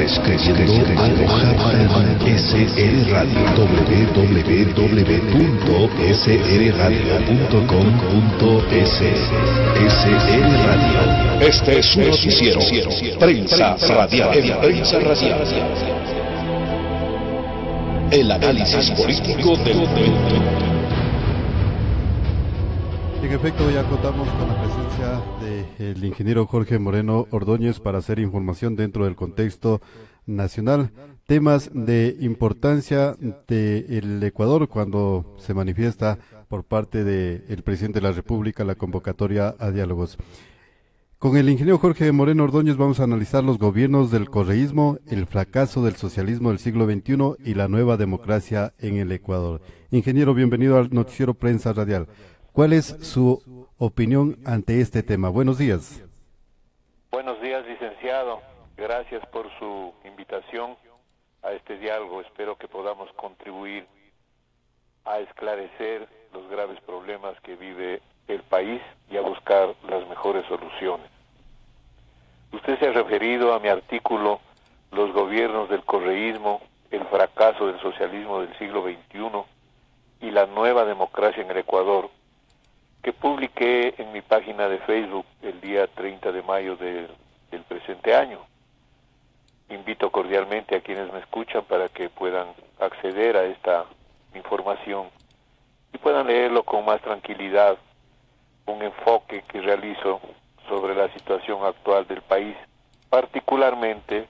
escribiendo a www.srradio.com.es. SR Radio. Este es su noticiero. Prensa Radial. En Prensa Radial. El análisis político del momento. En efecto, ya contamos con la presencia del ingeniero Jorge Moreno Ordóñez para hacer información dentro del contexto nacional. Temas de importancia del Ecuador cuando se manifiesta por parte del presidente de la República la convocatoria a diálogos. Con el ingeniero Jorge Moreno Ordóñez vamos a analizar los gobiernos del correísmo, el fracaso del socialismo del siglo XXI y la nueva democracia en el Ecuador. Ingeniero, bienvenido al noticiero Prensa Radial. ¿Cuál es su opinión ante este tema? Buenos días. Buenos días, licenciado. Gracias por su invitación a este diálogo. Espero que podamos contribuir a esclarecer los graves problemas que vive el país y a buscar las mejores soluciones. Usted se ha referido a mi artículo Los gobiernos del correísmo, el fracaso del socialismo del siglo XXI y la nueva democracia en el Ecuador, que publiqué en mi página de Facebook el día 30 de mayo del presente año. Invito cordialmente a quienes me escuchan para que puedan acceder a esta información y puedan leerlo con más tranquilidad, un enfoque que realizo sobre la situación actual del país, particularmente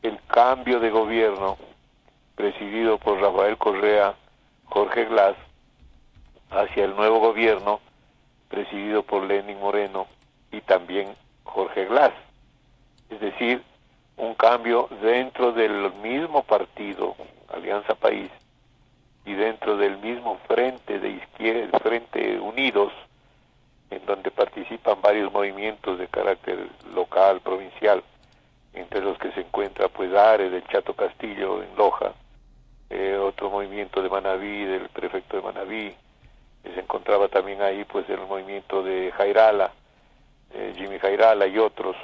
el cambio de gobierno presidido por Rafael Correa, Jorge Glass, hacia el nuevo gobierno presidido por Lenín Moreno y también Jorge Glass. Es decir, un cambio dentro del mismo partido, Alianza País, y dentro del mismo frente de izquierda, Frente Unidos, en donde participan varios movimientos de carácter local, provincial, entre los que se encuentra pues Ares del Chato Castillo en Loja, otro movimiento de Manabí, del prefecto de Manabí. Se encontraba también ahí pues el movimiento de Jairala, Jimmy Jairala y otros,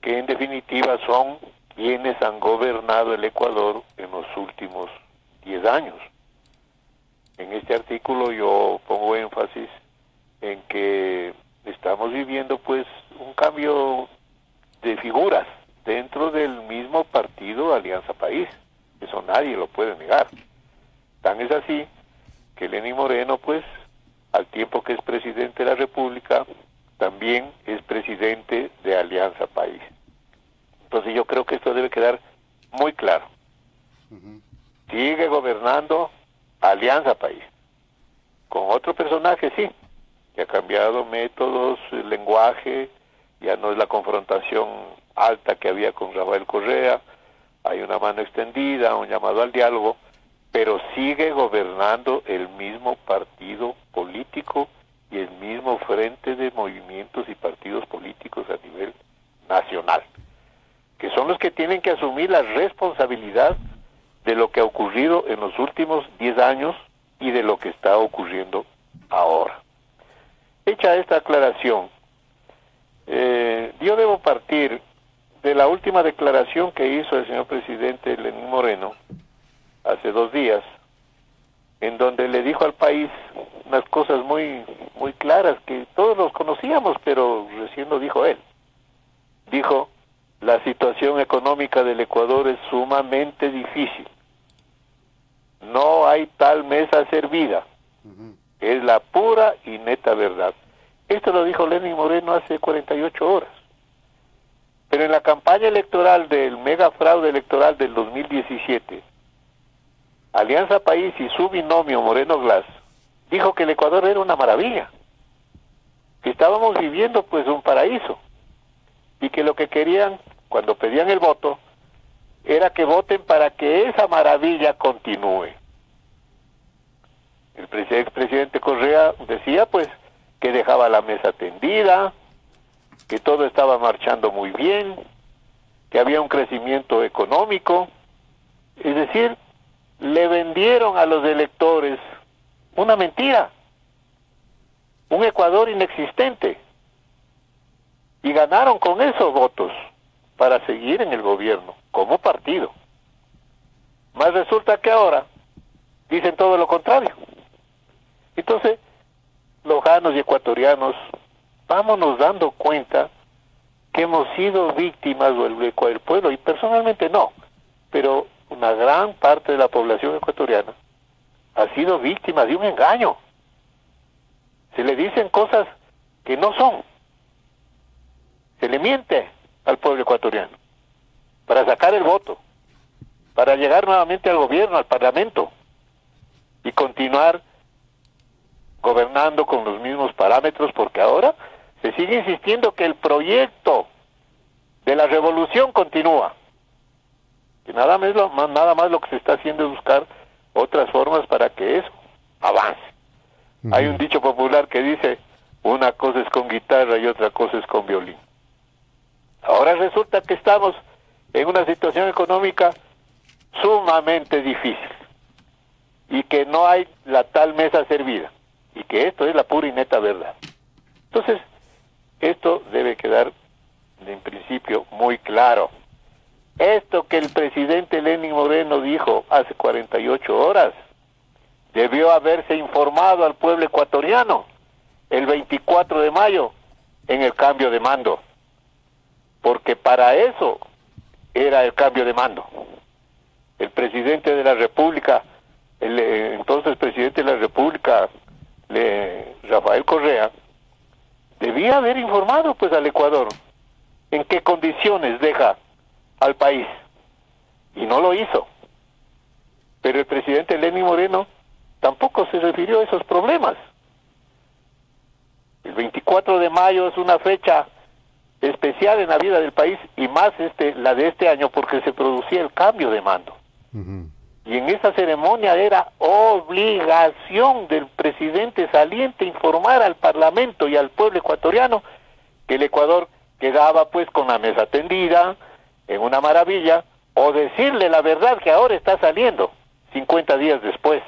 que en definitiva son quienes han gobernado el Ecuador en los últimos 10 años. En este artículo yo pongo énfasis en que estamos viviendo pues un cambio de figuras dentro del mismo partido Alianza País. Eso nadie lo puede negar. Tan es así que Lenín Moreno pues al tiempo que es presidente de la República, también es presidente de Alianza País. Entonces yo creo que esto debe quedar muy claro. Sigue gobernando Alianza País. Con otro personaje, sí, que ha cambiado métodos, el lenguaje, ya no es la confrontación alta que había con Rafael Correa, hay una mano extendida, un llamado al diálogo, pero sigue gobernando el mismo partido político y el mismo frente de movimientos y partidos políticos a nivel nacional, que son los que tienen que asumir la responsabilidad de lo que ha ocurrido en los últimos 10 años y de lo que está ocurriendo ahora. Hecha esta aclaración, yo debo partir de la última declaración que hizo el señor presidente Lenín Moreno hace 2 días, en donde le dijo al país unas cosas muy claras que todos los conocíamos, pero recién lo dijo él. Dijo: la situación económica del Ecuador es sumamente difícil. No hay tal mesa servida. Es la pura y neta verdad. Esto lo dijo Lenín Moreno hace 48 horas. Pero en la campaña electoral del mega fraude electoral del 2017, Alianza País y su binomio Moreno Glass dijo que el Ecuador era una maravilla, que estábamos viviendo pues un paraíso, y que lo que querían cuando pedían el voto era que voten para que esa maravilla continúe. El expresidente Correa decía pues que dejaba la mesa tendida, que todo estaba marchando muy bien, que había un crecimiento económico. Es decir, le vendieron a los electores una mentira, un Ecuador inexistente, y ganaron con esos votos. para seguir en el gobierno, como partido. Más resulta que ahora dicen todo lo contrario. Entonces, lojanos y ecuatorianos, vámonos dando cuenta que hemos sido víctimas, o el pueblo, y personalmente no, pero una gran parte de la población ecuatoriana ha sido víctima de un engaño. Se le dicen cosas que no son. Se le miente al pueblo ecuatoriano para sacar el voto, para llegar nuevamente al gobierno, al parlamento, y continuar gobernando con los mismos parámetros, porque ahora se sigue insistiendo que el proyecto de la revolución continúa. Que nada más lo que se está haciendo es buscar otras formas para que eso avance. Hay un dicho popular que dice, una cosa es con guitarra y otra cosa es con violín. Ahora resulta que estamos en una situación económica sumamente difícil y que no hay la tal mesa servida, y que esto es la pura y neta verdad. Entonces, esto debe quedar en principio muy claro. Esto que el presidente Lenín Moreno dijo hace 48 horas, debió haberse informado al pueblo ecuatoriano el 24 de mayo en el cambio de mando, porque para eso era el cambio de mando. El presidente de la República, entonces presidente de la República, Rafael Correa, debía haber informado pues al Ecuador en qué condiciones deja al país, y no lo hizo. Pero el presidente Lenín Moreno tampoco se refirió a esos problemas. El 24 de mayo es una fecha especial en la vida del país, y más la de este año, porque se producía el cambio de mando. Y en esa ceremonia era obligación del presidente saliente informar al Parlamento y al pueblo ecuatoriano que el Ecuador quedaba pues con la mesa tendida, en una maravilla, o decirle la verdad que ahora está saliendo 50 días después.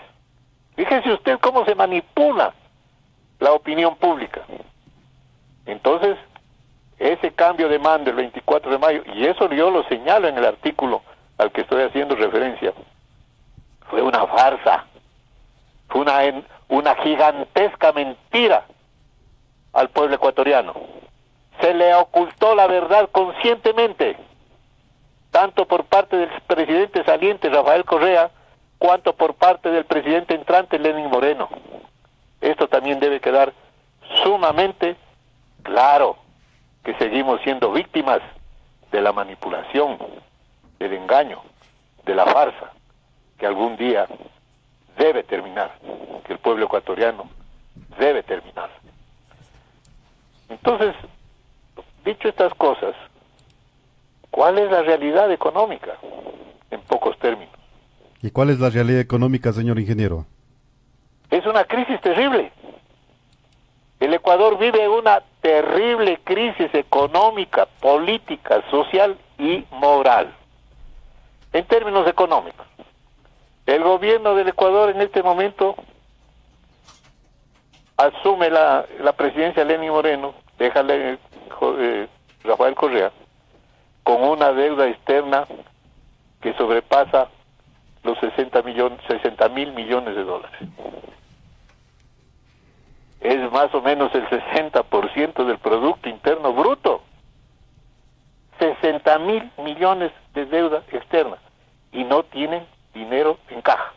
Fíjese usted cómo se manipula la opinión pública. Entonces, ese cambio de mando el 24 de mayo, y eso yo lo señalo en el artículo al que estoy haciendo referencia, fue una farsa, fue una gigantesca mentira al pueblo ecuatoriano. Se le ocultó la verdad conscientemente, tanto por parte del presidente saliente Rafael Correa, cuanto por parte del presidente entrante Lenín Moreno. Esto también debe quedar sumamente claro, que seguimos siendo víctimas de la manipulación, del engaño, de la farsa, que algún día debe terminar, que el pueblo ecuatoriano debe terminar. Entonces, dicho estas cosas, ¿cuál es la realidad económica? En pocos términos. ¿Y cuál es la realidad económica, señor ingeniero? Es una crisis terrible. El Ecuador vive una terrible crisis económica, política, social y moral. En términos económicos, el gobierno del Ecuador en este momento asume la presidencia Lenín Moreno, deja Rafael Correa, con una deuda externa que sobrepasa los 60.000 millones de dólares. Es más o menos el 60% del Producto Interno Bruto. 60.000 millones de deuda externa, y no tienen dinero en caja.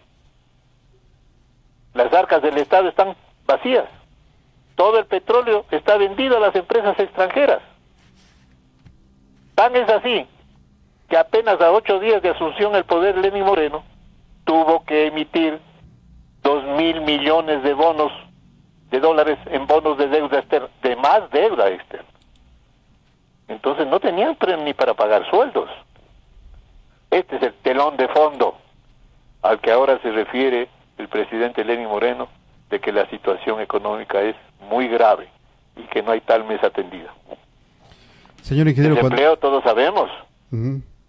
Las arcas del Estado están vacías. Todo el petróleo está vendido a las empresas extranjeras. Tan es así que apenas a 8 días de asunción el poder Lenín Moreno tuvo que emitir 2.000 millones de bonos de dólares en bonos de deuda externa, de más deuda externa. Entonces no tenían ni para pagar sueldos. Este es el telón de fondo al que ahora se refiere el presidente Lenín Moreno, de que la situación económica es muy grave y que no hay tal mesa tendida. Señor ingeniero, desempleo, todos sabemos.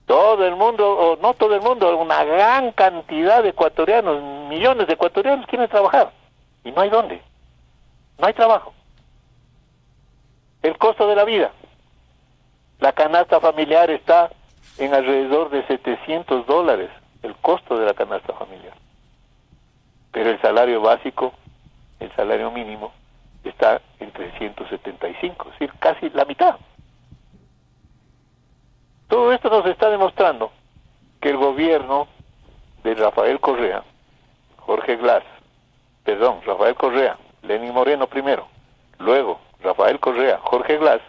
Todo el mundo, o no todo el mundo, una gran cantidad de ecuatorianos, millones de ecuatorianos quieren trabajar y no hay dónde. No hay trabajo. El costo de la vida. La canasta familiar está en alrededor de $700, el costo de la canasta familiar. Pero el salario básico, el salario mínimo, está en 375, es decir, casi la mitad. Todo esto nos está demostrando que el gobierno de Rafael Correa, Rafael Correa, Lenín Moreno primero, luego Rafael Correa, Jorge Glass,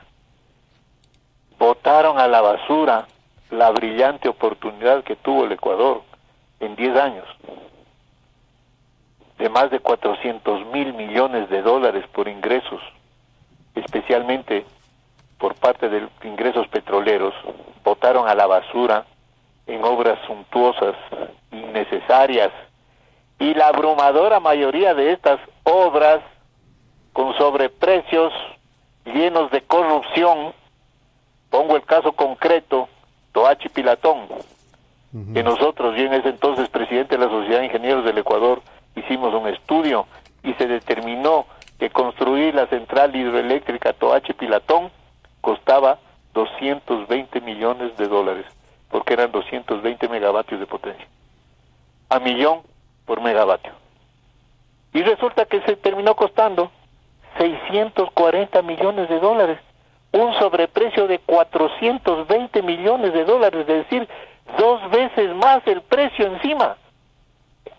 botaron a la basura la brillante oportunidad que tuvo el Ecuador en 10 años, de más de 400.000 millones de dólares por ingresos, especialmente por parte de ingresos petroleros, botaron a la basura en obras suntuosas, innecesarias, y la abrumadora mayoría de estas obras con sobreprecios llenos de corrupción. Pongo el caso concreto, Toachi Pilatón, que nosotros, yo en ese entonces presidente de la Sociedad de Ingenieros del Ecuador, hicimos un estudio y se determinó que construir la central hidroeléctrica Toachi Pilatón costaba $220 millones, porque eran 220 megavatios de potencia, a millón por megavatio. Y resulta que se terminó costando $640 millones, un sobreprecio de $420 millones, es decir, 2 veces más el precio encima.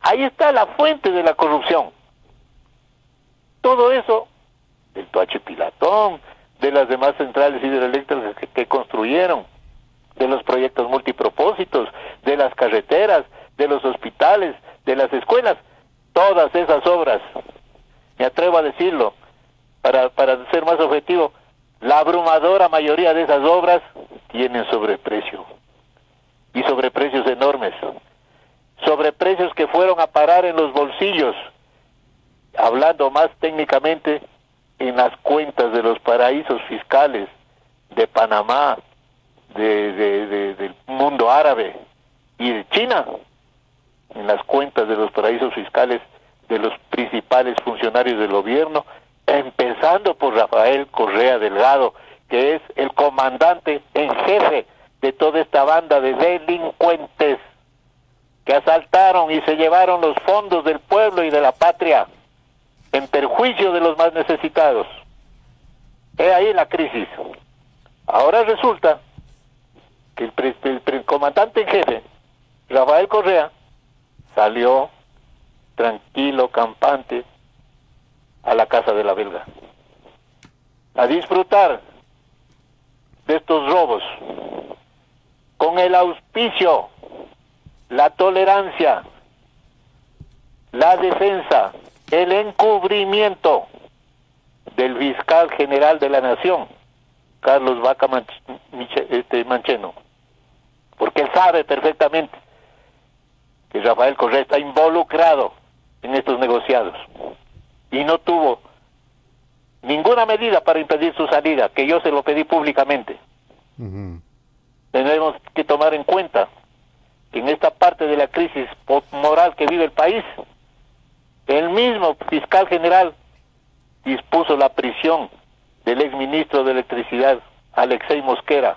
Ahí está la fuente de la corrupción. Todo eso, del Toachi Pilatón, de las demás centrales hidroeléctricas que construyeron, de los proyectos multipropósitos, de las carreteras, de los hospitales, de las escuelas, todas esas obras, me atrevo a decirlo, para ser más objetivo, la abrumadora mayoría de esas obras tienen sobreprecio, y sobreprecios enormes, sobreprecios que fueron a parar en los bolsillos, hablando más técnicamente, en las cuentas de los paraísos fiscales de Panamá, del mundo árabe y de China, en las cuentas de los paraísos fiscales de los principales funcionarios del gobierno, empezando por Rafael Correa Delgado, que es el comandante en jefe de toda esta banda de delincuentes que asaltaron y se llevaron los fondos del pueblo y de la patria en perjuicio de los más necesitados. He ahí la crisis. Ahora resulta que el comandante en jefe, Rafael Correa, salió tranquilo, campante, a la casa de la belga, a disfrutar de estos robos, con el auspicio, la tolerancia, la defensa, el encubrimiento del fiscal general de la Nación, Carlos Vaca Mancheno, porque él sabe perfectamente que Rafael Correa está involucrado en estos negociados y no tuvo ninguna medida para impedir su salida, que yo se lo pedí públicamente. Tenemos que tomar en cuenta que en esta parte de la crisis moral que vive el país, el mismo fiscal general dispuso la prisión del exministro de Electricidad, Alexei Mosquera,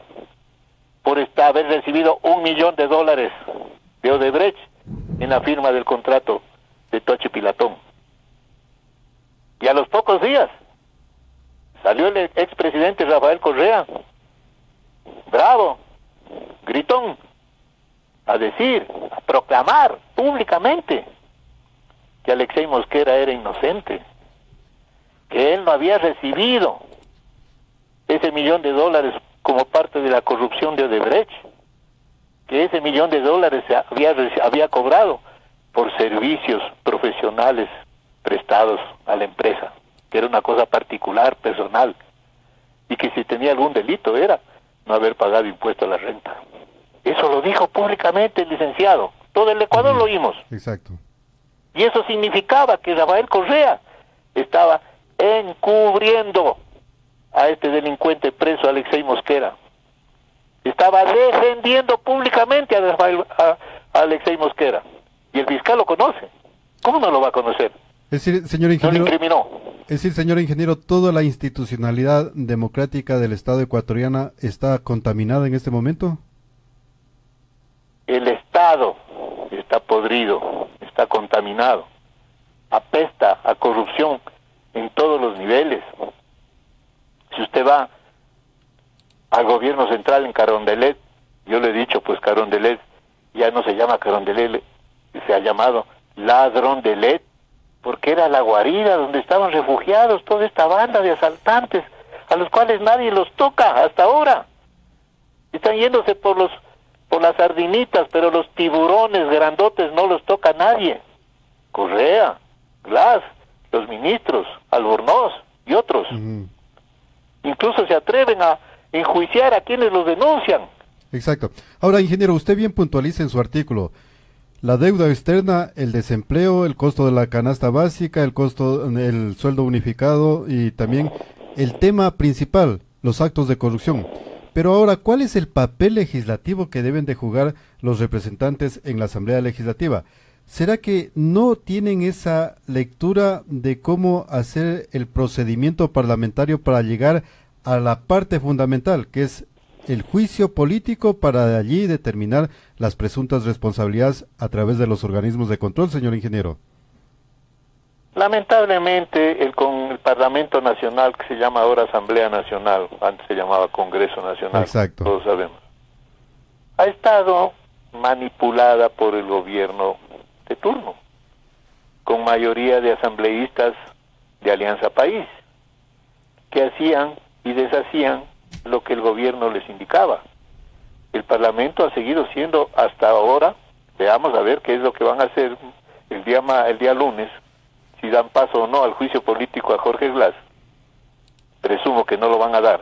por haber recibido $1 millón de Odebrecht en la firma del contrato de Toachi Pilatón. Y a los pocos días salió el expresidente Rafael Correa, bravo, gritón, a decir, a proclamar públicamente que Alexei Mosquera era inocente, que él no había recibido ese $1 millón como parte de la corrupción de Odebrecht, que ese $1 millón se había cobrado por servicios profesionales prestados a la empresa, que era una cosa particular, personal, y que si tenía algún delito era no haber pagado impuesto a la renta. Eso lo dijo públicamente el licenciado, todo el Ecuador lo oímos. Exacto. Y eso significaba que Rafael Correa estaba encubriendo a este delincuente preso, Alexei Mosquera. Estaba defendiendo públicamente a Alexei Mosquera. Y el fiscal lo conoce. ¿Cómo no lo va a conocer? Es decir, señor No ingeniero, le incriminó. es decir, señor ingeniero, toda la institucionalidad democrática del Estado ecuatoriano está contaminada en este momento. El Estado está podrido, está contaminado, apesta a corrupción en todos los niveles. Si usted va al gobierno central en Carondelet, yo le he dicho, pues Carondelet ya no se llama Carondelet, se ha llamado Ladrondelet, porque era la guarida donde estaban refugiados toda esta banda de asaltantes, a los cuales nadie los toca hasta ahora. Están yéndose por las sardinitas, pero los tiburones grandotes no los toca nadie. Correa, Glass, los ministros, Albornoz y otros. Incluso se atreven a enjuiciar a quienes los denuncian. Exacto. Ahora, ingeniero, usted bien puntualiza en su artículo la deuda externa, el desempleo, el costo de la canasta básica, el costo del sueldo unificado y también el tema principal, los actos de corrupción. Pero ahora, ¿cuál es el papel legislativo que deben de jugar los representantes en la Asamblea Legislativa? ¿Será que no tienen esa lectura de cómo hacer el procedimiento parlamentario para llegar a la parte fundamental, que es el juicio político, para de allí determinar las presuntas responsabilidades a través de los organismos de control, señor ingeniero? Lamentablemente, con el Parlamento Nacional, que se llama ahora Asamblea Nacional, antes se llamaba Congreso Nacional, exacto, todos sabemos, ha estado manipulada por el gobierno de turno, con mayoría de asambleístas de Alianza País, que hacían y deshacían lo que el gobierno les indicaba. El Parlamento ha seguido siendo hasta ahora, veamos a ver qué es lo que van a hacer el día lunes, si dan paso o no al juicio político a Jorge Glass. Presumo que no lo van a dar.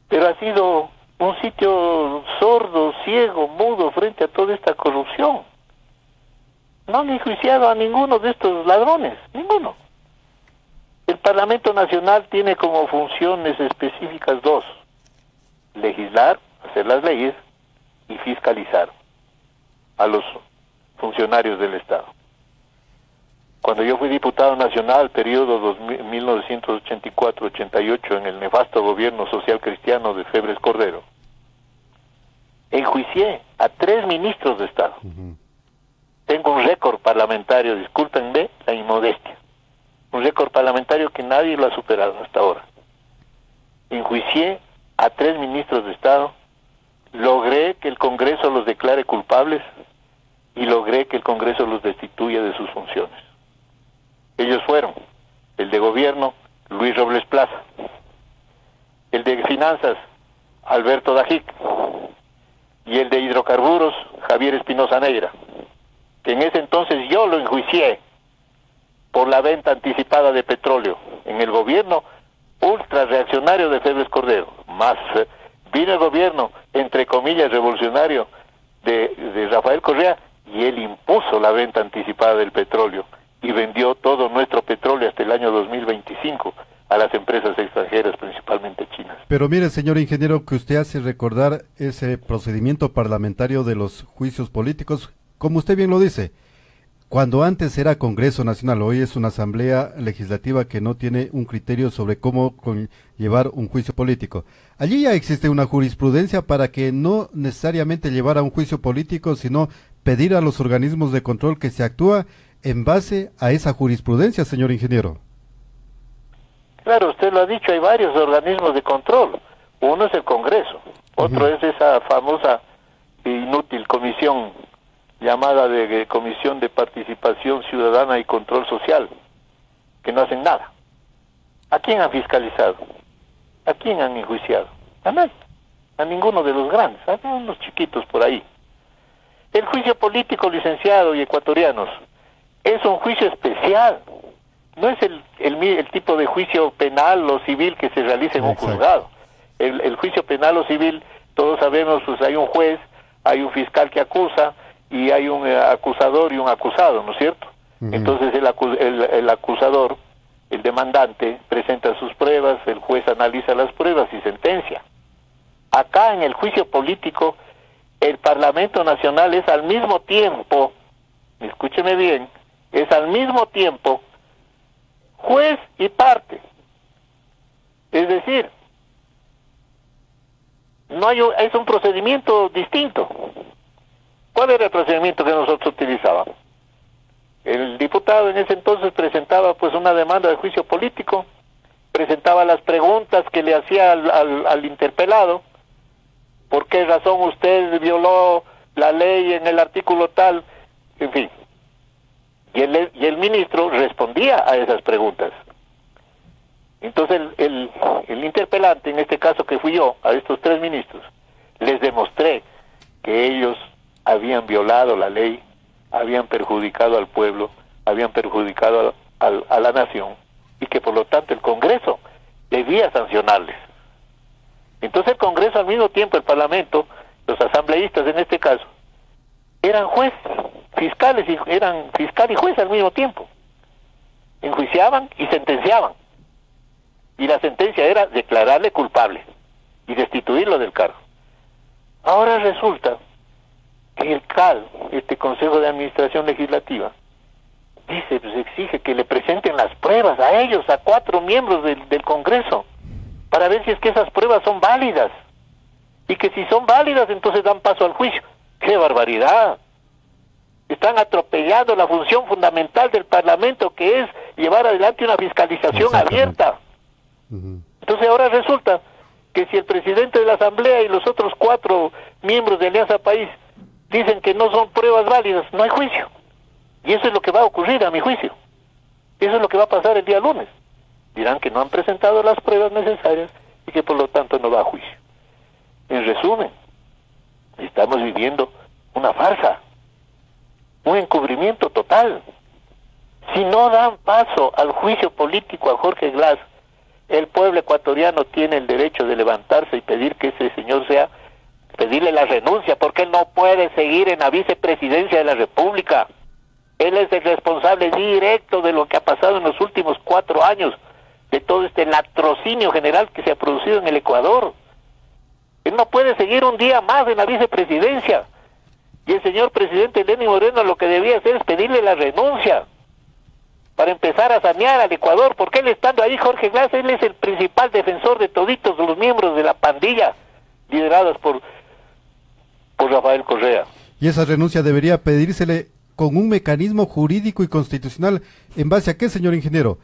Pero ha sido un sitio sordo, ciego, mudo frente a toda esta corrupción. No han enjuiciado a ninguno de estos ladrones, ninguno. El Parlamento Nacional tiene como funciones específicas dos: legislar, hacer las leyes, y fiscalizar a los funcionarios del Estado. Cuando yo fui diputado nacional, periodo 1984-88, en el nefasto gobierno social cristiano de Febres Cordero, enjuicié a 3 ministros de Estado. Tengo un récord parlamentario, discúlpenme la inmodestia, un récord parlamentario que nadie lo ha superado hasta ahora. Enjuicié a 3 ministros de Estado, logré que el Congreso los declare culpables y logré que el Congreso los destituya de sus funciones. Ellos fueron el de Gobierno, Luis Robles Plaza; el de Finanzas, Alberto Dajic; y el de Hidrocarburos, Javier Espinosa Negra, que en ese entonces yo lo enjuicié por la venta anticipada de petróleo en el gobierno ultra reaccionario de Febres Cordero. Más vino el gobierno, entre comillas, revolucionario de Rafael Correa, y él impuso la venta anticipada del petróleo y vendió todo nuestro petróleo hasta el año 2025 a las empresas extranjeras, principalmente chinas. Pero mire, señor ingeniero, que usted hace recordar ese procedimiento parlamentario de los juicios políticos, como usted bien lo dice, cuando antes era Congreso Nacional, hoy es una Asamblea Legislativa que no tiene un criterio sobre cómo llevar un juicio político. Allí ya existe una jurisprudencia para que no necesariamente llevar a un juicio político, sino pedir a los organismos de control que se actúa en base a esa jurisprudencia, señor ingeniero. Claro, usted lo ha dicho, hay varios organismos de control. Uno es el Congreso, otro es esa famosa e inútil comisión llamada de Comisión de Participación Ciudadana y Control Social, que no hacen nada. ¿A quién han fiscalizado? ¿A quién han enjuiciado? A nadie, a ninguno de los grandes, a unos chiquitos por ahí. El juicio político, licenciado y ecuatorianos, es un juicio especial. No es el tipo de juicio penal o civil que se realiza en un juzgado. El juicio penal o civil, todos sabemos, pues hay un juez, hay un fiscal que acusa, y hay un acusador y un acusado, ¿no es cierto? Entonces el acusador, el demandante, presenta sus pruebas, el juez analiza las pruebas y sentencia. Acá en el juicio político, el Parlamento Nacional es al mismo tiempo, escúcheme bien, es al mismo tiempo juez y parte. Es decir, es un procedimiento distinto. ¿Cuál era el procedimiento que nosotros utilizábamos? El diputado en ese entonces presentaba pues una demanda de juicio político, presentaba las preguntas que le hacía al interpelado. ¿Por qué razón usted violó la ley en el artículo tal? En fin. Y el ministro respondía a esas preguntas. Entonces el interpelante, en este caso que fui yo, a estos 3 ministros, les demostré que ellos habían violado la ley, habían perjudicado al pueblo, habían perjudicado a la nación, y que por lo tanto el Congreso debía sancionarles. Entonces el Congreso, al mismo tiempo el Parlamento, los asambleístas en este caso, eran juez, fiscales, eran fiscal y juez al mismo tiempo. Enjuiciaban y sentenciaban. Y la sentencia era declararle culpable y destituirlo del cargo. Ahora resulta que el CAL, este Consejo de Administración Legislativa, dice, pues exige que le presenten las pruebas a ellos, a 4 miembros del Congreso, para ver si es que esas pruebas son válidas. Y que si son válidas, entonces dan paso al juicio. ¡Qué barbaridad! Están atropellando la función fundamental del Parlamento, que es llevar adelante una fiscalización abierta. Entonces ahora resulta que si el presidente de la Asamblea y los otros 4 miembros de Alianza País dicen que no son pruebas válidas, no hay juicio. Y eso es lo que va a ocurrir, a mi juicio. Eso es lo que va a pasar el día lunes. Dirán que no han presentado las pruebas necesarias y que por lo tanto no va a juicio. En resumen, estamos viviendo una farsa, un encubrimiento total. Si no dan paso al juicio político a Jorge Glass, el pueblo ecuatoriano tiene el derecho de levantarse y pedir que ese señor pedirle la renuncia, porque él no puede seguir en la vicepresidencia de la República. Él es el responsable directo de lo que ha pasado en los últimos 4 años, de todo este latrocinio general que se ha producido en el Ecuador. Él no puede seguir un día más en la vicepresidencia. Y el señor presidente Lenín Moreno lo que debía hacer es pedirle la renuncia para empezar a sanear al Ecuador, porque él estando ahí, Jorge Glass, él es el principal defensor de toditos los miembros de la pandilla liderados por Rafael Correa. Y esa renuncia debería pedírsele con un mecanismo jurídico y constitucional. ¿En base a qué, señor ingeniero?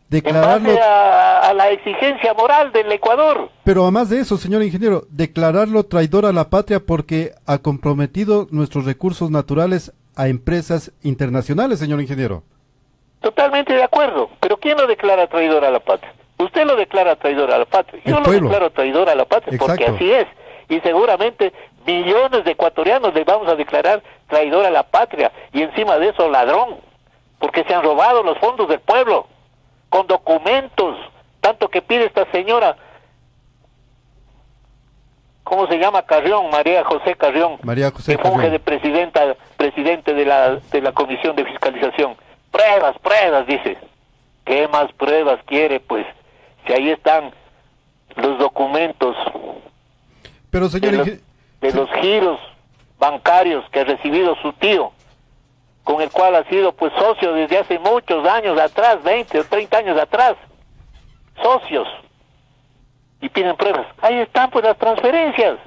Declararlo... En base a la exigencia moral del Ecuador. Pero además de eso, señor ingeniero, declararlo traidor a la patria porque ha comprometido nuestros recursos naturales a empresas internacionales, señor ingeniero. Totalmente de acuerdo, pero ¿quién lo declara traidor a la patria? Usted lo declara traidor a la patria. Yo lo declaro traidor a la patria. Exacto. Porque así es. Y seguramente millones de ecuatorianos les vamos a declarar traidor a la patria y encima de eso ladrón, porque se han robado los fondos del pueblo con documentos, tanto que pide esta señora, ¿cómo se llama? Carrión, María José Carrión, que funge de presidente de la Comisión de Fiscalización. Pruebas, dice. ¿Qué más pruebas quiere? Pues si ahí están los documentos. Pero señor, de los giros bancarios que ha recibido su tío, con el cual ha sido pues socio desde hace muchos años atrás, 20 o 30 años atrás, socios, y piden pruebas. Ahí están pues las transferencias.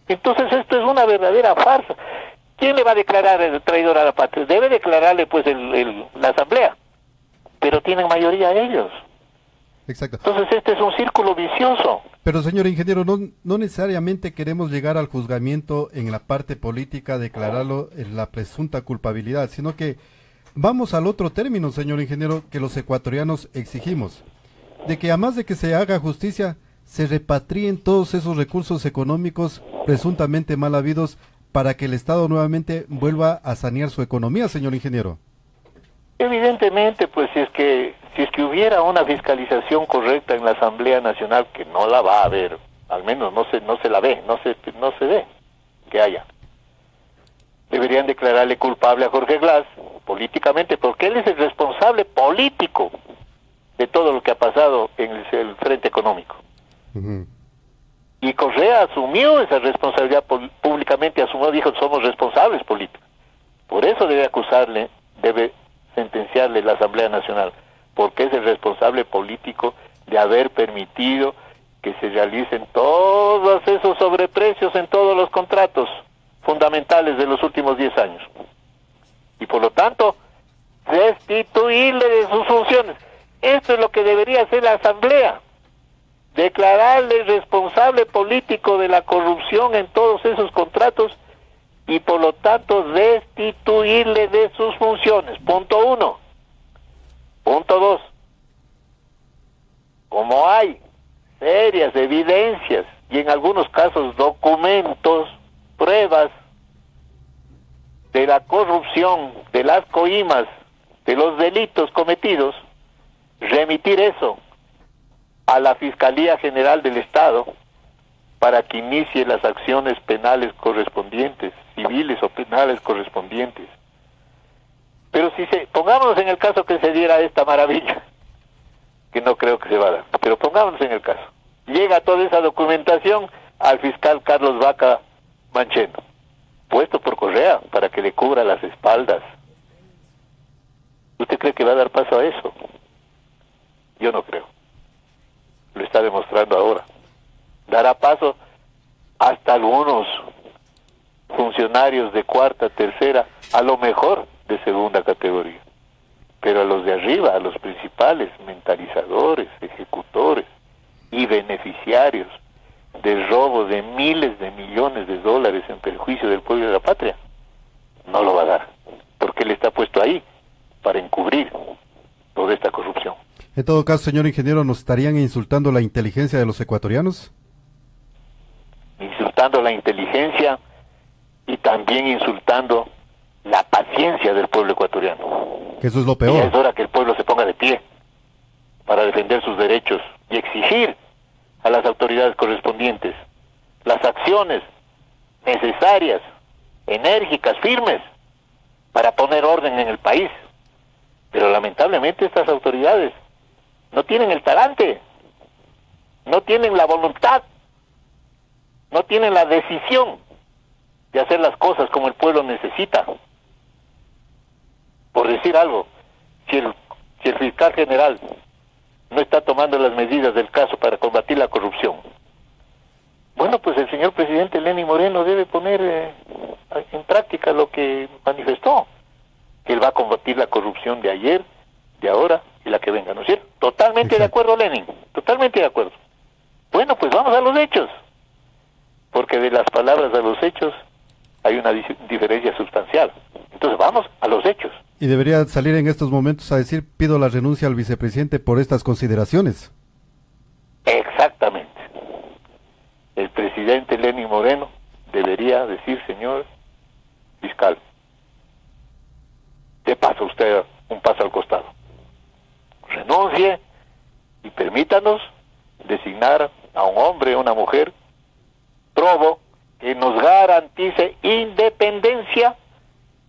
Entonces esto es una verdadera farsa. ¿Quién le va a declarar el traidor a la patria? Debe declararle pues la Asamblea, pero tienen mayoría ellos. Exacto. Entonces este es un círculo vicioso. Pero señor ingeniero, no necesariamente queremos llegar al juzgamiento en la parte política, declararlo en la presunta culpabilidad, sino que vamos al otro término, señor ingeniero, que los ecuatorianos exigimos, de que además de que se haga justicia, se repatrien todos esos recursos económicos presuntamente mal habidos para que el Estado nuevamente vuelva a sanear su economía, señor ingeniero. Evidentemente, pues si es que hubiera una fiscalización correcta en la Asamblea Nacional, que no la va a haber, al menos no se la ve, no se ve que haya, deberían declararle culpable a Jorge Glass políticamente, porque él es el responsable político de todo lo que ha pasado en el frente económico. Y Correa asumió esa responsabilidad públicamente, dijo, somos responsables políticos. Por eso debe acusarle debe sentenciarle la Asamblea Nacional, porque es el responsable político de haber permitido que se realicen todos esos sobreprecios en todos los contratos fundamentales de los últimos 10 años. Y por lo tanto, destituirle de sus funciones. Esto es lo que debería hacer la Asamblea. Declararle responsable político de la corrupción en todos esos contratos y por lo tanto destituirle de sus funciones. Punto 1. Punto 2. Como hay serias evidencias y en algunos casos documentos, pruebas de la corrupción, de las coimas, de los delitos cometidos, remitir eso a la Fiscalía General del Estado para que inicie las acciones penales correspondientes, civiles o penales correspondientes. Pero pongámonos en el caso que se diera esta maravilla, que no creo que se va a dar, pero pongámonos en el caso. Llega toda esa documentación al fiscal Carlos Vaca Mancheno, puesto por Correa para que le cubra las espaldas. ¿Usted cree que va a dar paso a eso? Yo no creo. Lo está demostrando ahora. Dará paso hasta algunos funcionarios de cuarta, tercera, a lo mejor de segunda categoría. Pero a los de arriba, a los principales mentalizadores, ejecutores y beneficiarios de robo de miles de millones de dólares en perjuicio del pueblo y de la patria, no lo va a dar, porque él está puesto ahí para encubrir toda esta corrupción. En todo caso, señor ingeniero, ¿nos estarían insultando la inteligencia de los ecuatorianos? Insultando la inteligencia y también insultando la paciencia del pueblo ecuatoriano. Que eso es lo peor. Y es hora que el pueblo se ponga de pie para defender sus derechos y exigir a las autoridades correspondientes las acciones necesarias, enérgicas, firmes, para poner orden en el país. Pero lamentablemente estas autoridades no tienen el talante, no tienen la voluntad, no tienen la decisión de hacer las cosas como el pueblo necesita. Por decir algo, si el fiscal general no está tomando las medidas del caso para combatir la corrupción, bueno, pues el señor presidente Lenín Moreno debe poner en práctica lo que manifestó, que él va a combatir la corrupción de ayer, de ahora y la que venga, ¿no es cierto? Totalmente Exacto. De acuerdo, Lenin, totalmente de acuerdo. Bueno, pues vamos a los hechos, porque de las palabras a los hechos hay una diferencia sustancial. Entonces vamos a los hechos. Y debería salir en estos momentos a decir: pido la renuncia al vicepresidente por estas consideraciones. Exactamente. El presidente Lenín Moreno debería decir: señor fiscal, dé paso usted un paso al costado, renuncie y permítanos designar a un hombre o una mujer probo que nos garantice independencia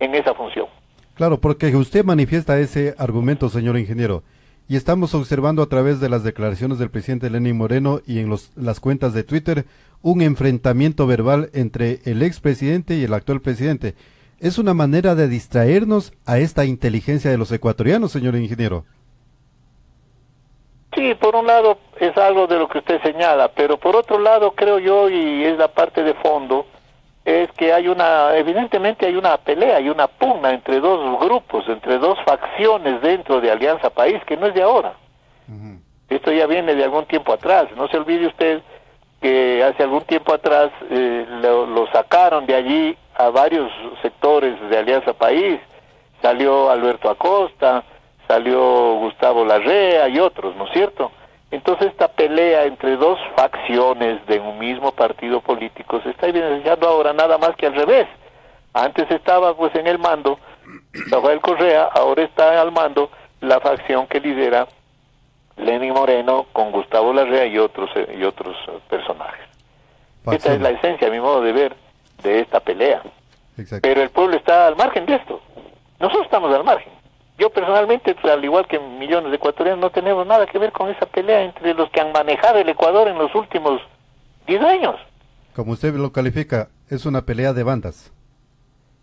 en esa función. Claro, porque usted manifiesta ese argumento, señor ingeniero, y estamos observando a través de las declaraciones del presidente Lenín Moreno y en las cuentas de Twitter un enfrentamiento verbal entre el expresidente y el actual presidente. ¿Es una manera de distraernos a esta inteligencia de los ecuatorianos, señor ingeniero? Sí, por un lado es algo de lo que usted señala, pero por otro lado creo yo, y es la parte de fondo, es que evidentemente hay una pelea, hay una pugna entre dos grupos, entre dos facciones dentro de Alianza País, que no es de ahora. Esto ya viene de algún tiempo atrás. No se olvide usted que hace algún tiempo atrás lo sacaron de allí a varios sectores de Alianza País. Salió Alberto Acosta, salió Gustavo Larrea y otros, ¿no es cierto? Entonces esta pelea entre dos facciones de un mismo partido político se está evidenciando ahora, nada más que al revés. Antes estaba pues en el mando Rafael Correa, ahora está al mando la facción que lidera Lenín Moreno con Gustavo Larrea y otros personajes. Esta es la esencia, a mi modo de ver, de esta pelea. Exacto. Pero el pueblo está al margen de esto. Nosotros estamos al margen. Yo personalmente, al igual que millones de ecuatorianos, no tenemos nada que ver con esa pelea entre los que han manejado el Ecuador en los últimos 10 años. Como usted lo califica, es una pelea de bandas.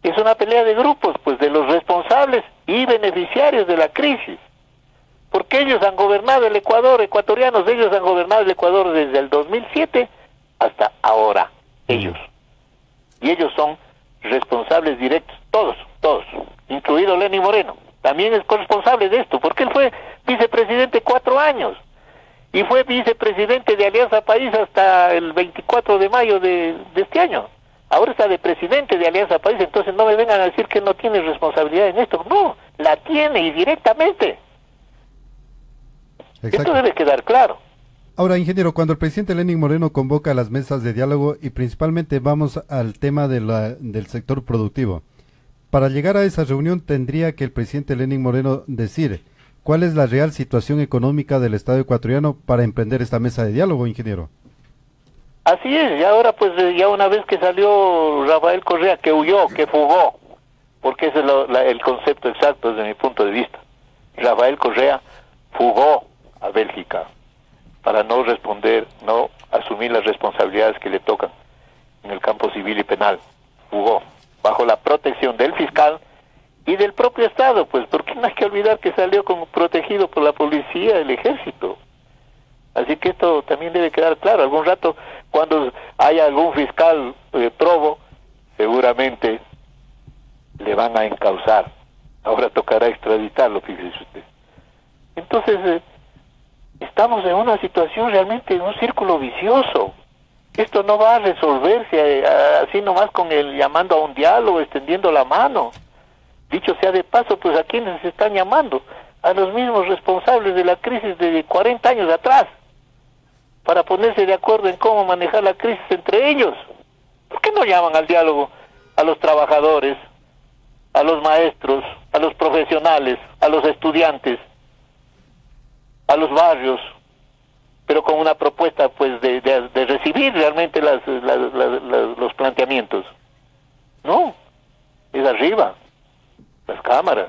Es una pelea de grupos, pues de los responsables y beneficiarios de la crisis. Porque ellos han gobernado el Ecuador, ecuatorianos, ellos han gobernado el Ecuador desde el 2007 hasta ahora, ellos. Y ellos son responsables directos, todos, incluido Lenín Moreno. También es corresponsable de esto, porque él fue vicepresidente 4 años. Y fue vicepresidente de Alianza País hasta el 24 de mayo de este año. Ahora está de presidente de Alianza País, entonces no me vengan a decir que no tiene responsabilidad en esto. No, la tiene y directamente. Exacto. Esto debe quedar claro. Ahora, ingeniero, cuando el presidente Lenín Moreno convoca a las mesas de diálogo y principalmente vamos al tema del sector productivo, para llegar a esa reunión tendría que el presidente Lenín Moreno decir cuál es la real situación económica del Estado ecuatoriano para emprender esta mesa de diálogo, ingeniero. Así es, y ahora pues ya una vez que salió Rafael Correa, que huyó, que fugó, porque ese es el concepto exacto desde mi punto de vista. Rafael Correa fugó a Bélgica para no responder, no asumir las responsabilidades que le tocan en el campo civil y penal. Fugó, bajo la protección del fiscal y del propio Estado, pues porque no hay que olvidar que salió como protegido por la policía, el ejército. Así que esto también debe quedar claro. Algún rato, cuando haya algún fiscal probo, seguramente le van a encausar. Ahora tocará extraditarlo, fíjese usted. Entonces, estamos en una situación realmente, en un círculo vicioso. Esto no va a resolverse así nomás con el llamando a un diálogo, extendiendo la mano. Dicho sea de paso, pues a quienes se están llamando, a los mismos responsables de la crisis de 40 años atrás, para ponerse de acuerdo en cómo manejar la crisis entre ellos. ¿Por qué no llaman al diálogo a los trabajadores, a los maestros, a los profesionales, a los estudiantes, a los barrios, pero con una propuesta pues de recibir realmente los planteamientos? No, es arriba, las cámaras,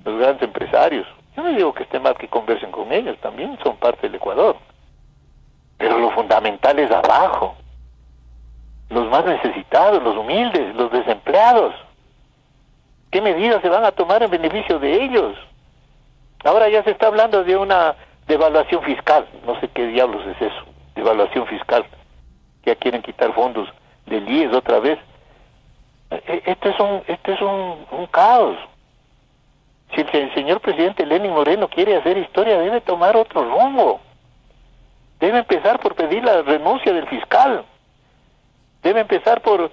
los grandes empresarios. Yo no digo que esté mal que conversen con ellos, también son parte del Ecuador, pero lo fundamental es abajo, los más necesitados, los humildes, los desempleados. ¿Qué medidas se van a tomar en beneficio de ellos? Ahora ya se está hablando de una devaluación fiscal, no sé qué diablos es eso, devaluación fiscal, ya quieren quitar fondos del IES otra vez. Esto es un caos. Si el señor presidente Lenín Moreno quiere hacer historia, debe tomar otro rumbo. Debe empezar por pedir la renuncia del fiscal. Debe empezar por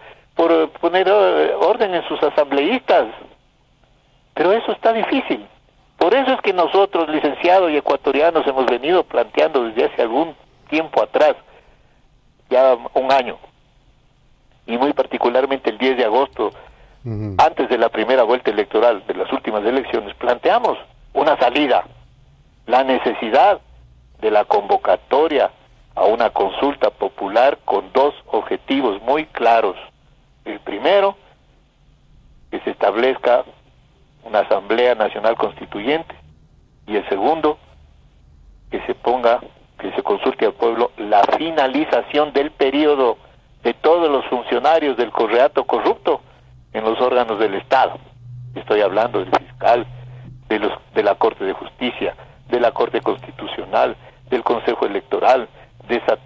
poner orden en sus asambleístas. Pero eso está difícil. Por eso es que nosotros, licenciados y ecuatorianos, hemos venido planteando desde hace algún tiempo atrás, ya un año, y muy particularmente el 10 de agosto, antes de la primera vuelta electoral, de las últimas elecciones, planteamos una salida, la necesidad de la convocatoria a una consulta popular con 2 objetivos muy claros. El primero, que se establezca una Asamblea Nacional Constituyente, y el segundo, que se consulte al pueblo la finalización del periodo de todos los funcionarios del correato corrupto en los órganos del Estado. Estoy hablando del fiscal, de la Corte de Justicia, de la Corte Constitucional, del Consejo Electoral, de esa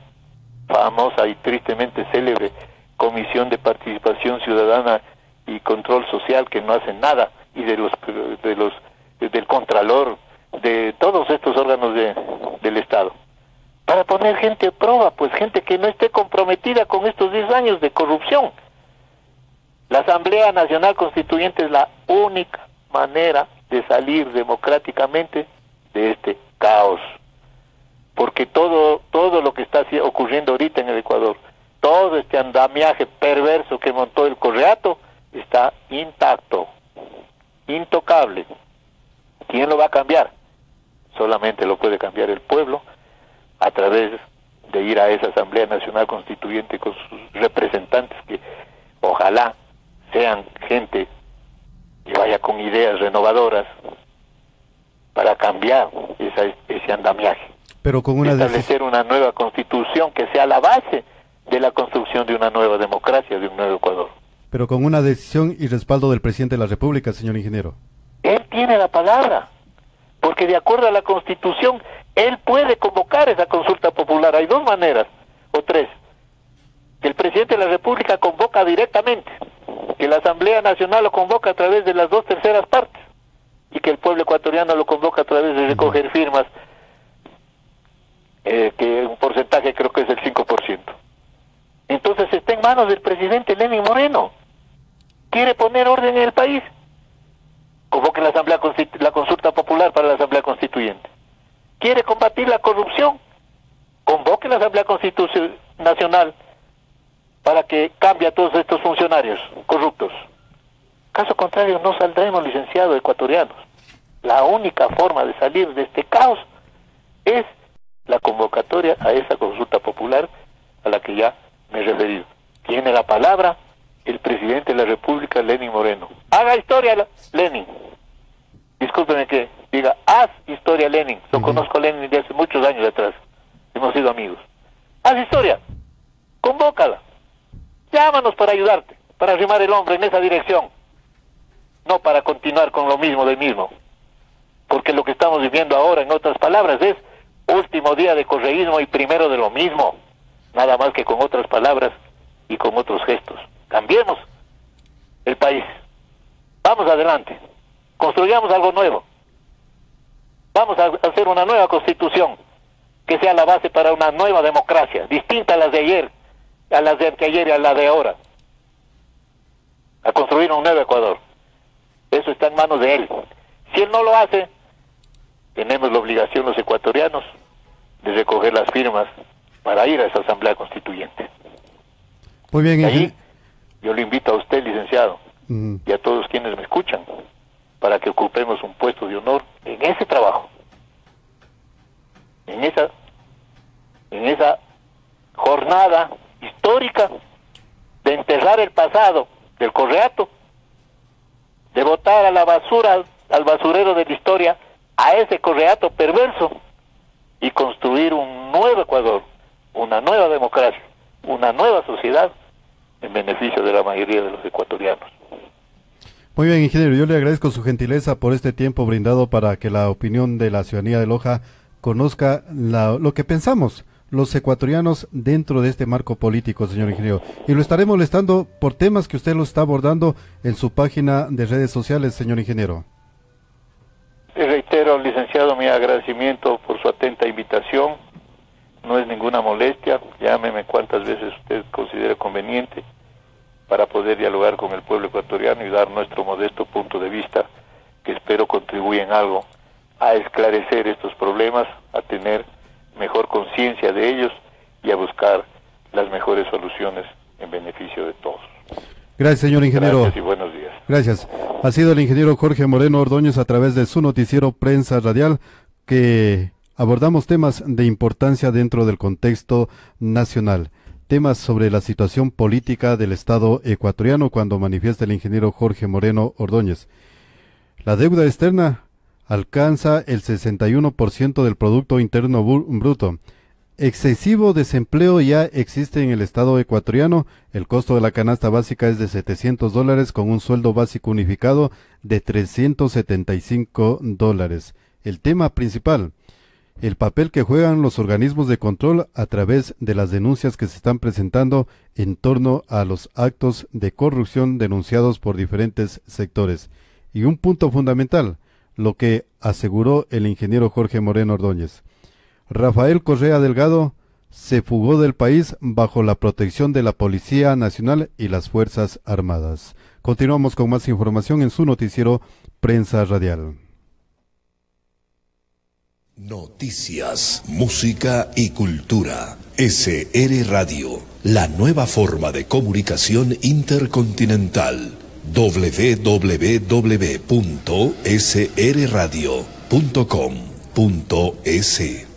famosa y tristemente célebre Comisión de Participación Ciudadana y Control Social, que no hacen nada, y del Contralor, de todos estos órganos del Estado, para poner gente a prueba, pues gente que no esté comprometida con estos 10 años de corrupción. La Asamblea Nacional Constituyente es la única manera de salir democráticamente de este caos, porque todo lo que está ocurriendo ahorita en el Ecuador, todo este andamiaje perverso que montó el correato, está intacto, intocable. ¿Quién lo va a cambiar? Solamente lo puede cambiar el pueblo a través de ir a esa Asamblea Nacional Constituyente con sus representantes, que ojalá sean gente que vaya con ideas renovadoras para cambiar ese andamiaje. Pero con una establecer una nueva constitución que sea la base de la construcción de una nueva democracia, de un nuevo Ecuador. Pero con una decisión y respaldo del presidente de la República, señor ingeniero. Él tiene la palabra, porque de acuerdo a la Constitución, él puede convocar esa consulta popular. Hay dos maneras, o tres. Que el presidente de la República convoca directamente, que la Asamblea Nacional lo convoca a través de las 2/3 partes, y que el pueblo ecuatoriano lo convoca a través de recoger firmas, que un porcentaje creo que es el 5%. Entonces está en manos del presidente Lenín Moreno. ¿Quiere poner orden en el país? Convoque la consulta popular para la Asamblea Constituyente. ¿Quiere combatir la corrupción? Convoque la Asamblea Nacional para que cambie a todos estos funcionarios corruptos. Caso contrario, no saldremos, licenciados ecuatorianos. La única forma de salir de este caos es la convocatoria a esa consulta popular a la que ya me he referido. Tiene la palabra el presidente de la República, Lenín Moreno. Haga historia, Lenín. Discúlpeme que diga, haz historia, Lenín. Yo conozco a Lenín desde hace muchos años atrás. Hemos sido amigos. Haz historia. Convócala. Llámanos para ayudarte, para arrimar el hombro en esa dirección. No para continuar con lo mismo del mismo. Porque lo que estamos viviendo ahora, en otras palabras, es último día de correísmo y primero de lo mismo. Nada más que con otras palabras y con otros gestos. Cambiemos el país. Vamos adelante. Construyamos algo nuevo. Vamos a hacer una nueva constitución que sea la base para una nueva democracia, distinta a las de ayer, a las de anteayer y a las de ahora. A construir un nuevo Ecuador. Eso está en manos de él. Si él no lo hace, tenemos la obligación los ecuatorianos de recoger las firmas para ir a esa Asamblea Constituyente. Muy bien, y allí yo le invito a usted, licenciado, y a todos quienes me escuchan, para que ocupemos un puesto de honor en ese trabajo, en esa jornada histórica de enterrar el pasado del correato, de botar a la basura, al basurero de la historia, a ese correato perverso, y construir un nuevo Ecuador, una nueva democracia, una nueva sociedad en beneficio de la mayoría de los ecuatorianos. Muy bien, ingeniero, yo le agradezco su gentileza por este tiempo brindado para que la opinión de la ciudadanía de Loja conozca lo que pensamos los ecuatorianos dentro de este marco político, señor ingeniero. Y lo estaré molestando por temas que usted lo está abordando en su página de redes sociales, señor ingeniero. Le reitero, licenciado, mi agradecimiento por su atenta invitación. No es ninguna molestia, llámeme cuantas veces usted considere conveniente para poder dialogar con el pueblo ecuatoriano y dar nuestro modesto punto de vista, que espero contribuya en algo a esclarecer estos problemas, a tener mejor conciencia de ellos y a buscar las mejores soluciones en beneficio de todos. Gracias, señor ingeniero. Gracias y buenos días. Gracias. Ha sido el ingeniero Jorge Moreno Ordóñez a través de su noticiero Prensa Radial, que abordamos temas de importancia dentro del contexto nacional. Temas sobre la situación política del Estado ecuatoriano cuando manifiesta el ingeniero Jorge Moreno Ordóñez. La deuda externa alcanza el 61% del Producto Interno Bruto. Excesivo desempleo ya existe en el Estado ecuatoriano. El costo de la canasta básica es de $700 con un sueldo básico unificado de $375. El tema principal: el papel que juegan los organismos de control a través de las denuncias que se están presentando en torno a los actos de corrupción denunciados por diferentes sectores. Y un punto fundamental, lo que aseguró el ingeniero Jorge Moreno Ordóñez. Rafael Correa Delgado se fugó del país bajo la protección de la Policía Nacional y las Fuerzas Armadas. Continuamos con más información en su noticiero Prensa Radial. Noticias, música y cultura. SR Radio, la nueva forma de comunicación intercontinental. www.srradio.com.es